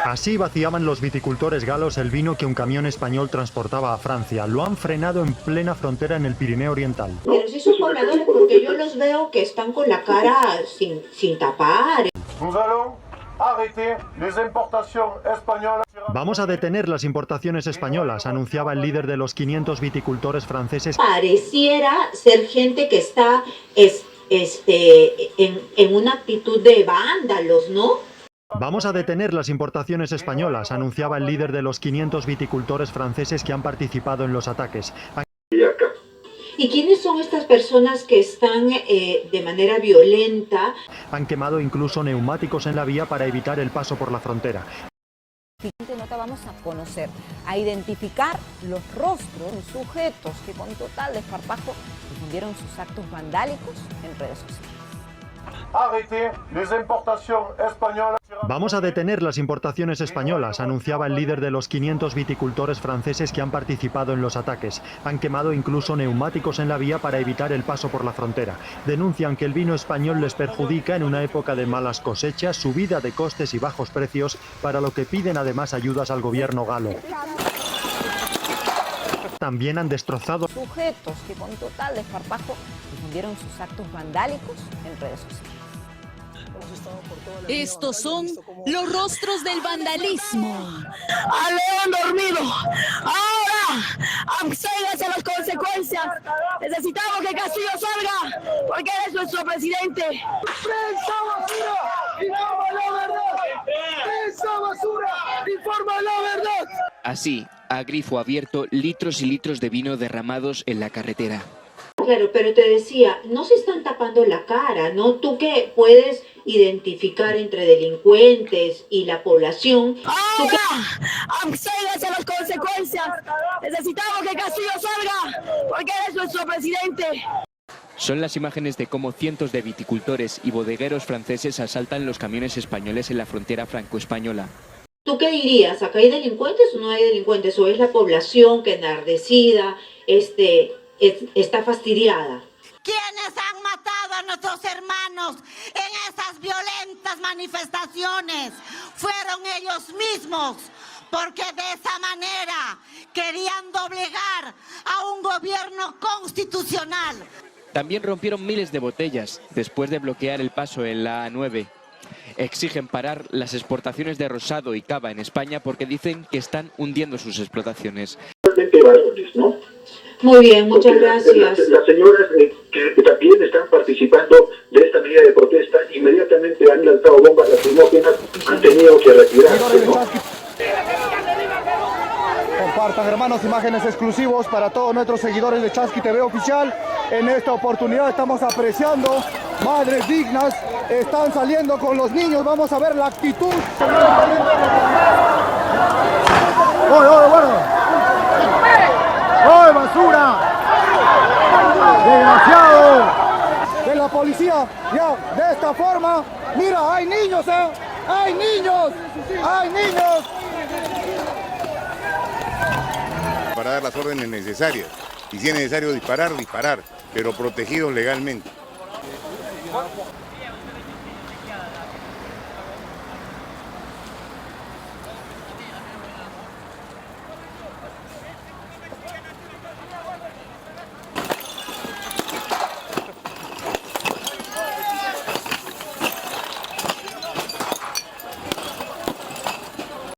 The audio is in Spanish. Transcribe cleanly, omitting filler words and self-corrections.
Así vaciaban los viticultores galos el vino que un camión español transportaba a Francia. Lo han frenado en plena frontera en el Pirineo Oriental. Pero si son pobladores, porque yo los veo que están con la cara sin tapar. Vamos a detener las importaciones españolas, anunciaba el líder de los 500 viticultores franceses. Pareciera ser gente que está en una actitud de vándalos, ¿no? Vamos a detener las importaciones españolas, anunciaba el líder de los 500 viticultores franceses que han participado en los ataques. ¿Y quiénes son estas personas que están de manera violenta? Han quemado incluso neumáticos en la vía para evitar el paso por la frontera. Siguiente nota vamos a conocer, a identificar los rostros de sujetos que con total desparpajo difundieron sus actos vandálicos en redes sociales. Vamos a detener las importaciones españolas, anunciaba el líder de los 500 viticultores franceses que han participado en los ataques. Han quemado incluso neumáticos en la vía para evitar el paso por la frontera. Denuncian que el vino español les perjudica en una época de malas cosechas, subida de costes y bajos precios, para lo que piden además ayudas al gobierno galo. También han destrozado Sujetos que con total desparpajo difundieron sus actos vandálicos en redes sociales. Estos son los rostros del vandalismo. ¡Al león dormido! ¡Ahora! ¡Absténgase las consecuencias! Necesitamos que Castillo salga, porque él es nuestro presidente. ¡Prensa basura! ¡Informa la verdad! ¡Prensa basura! ¡Informa la verdad! Así, a grifo abierto, litros y litros de vino derramados en la carretera. Claro, pero te decía, no se están tapando la cara, ¿no? Tú que puedes identificar entre delincuentes y la población. ¡Ahora! ¡Absténgase las consecuencias! Necesitamos que Castillo salga, porque él es nuestro presidente. Son las imágenes de cómo cientos de viticultores y bodegueros franceses asaltan los camiones españoles en la frontera franco-española. ¿Tú qué dirías? ¿Acá hay delincuentes o no hay delincuentes? ¿O es la población que enardecida, está fastidiada? ¿Quiénes han matado a nuestros hermanos en esas violentas manifestaciones? Fueron ellos mismos, porque de esa manera querían doblegar a un gobierno constitucional. También rompieron miles de botellas después de bloquear el paso en la A9. Exigen parar las exportaciones de rosado y cava en España porque dicen que están hundiendo sus explotaciones. ¿No? Muy bien, muchas gracias. Las señoras que también están participando de esta medida de protesta inmediatamente han lanzado bombas lacrimógenas, han tenido que retirarse, ¿no? Compartan, hermanos, imágenes exclusivos para todos nuestros seguidores de Chasqui TV Oficial. En esta oportunidad estamos apreciando madres dignas, están saliendo con los niños. Vamos a ver la actitud. ¡Oye, basura! ¡Desgraciado! De la policía, ya, de esta forma. Mira, hay niños, ¿eh? ¡Hay niños! ¡Hay niños! Para dar las órdenes necesarias. Y si es necesario disparar, disparar, pero protegidos legalmente.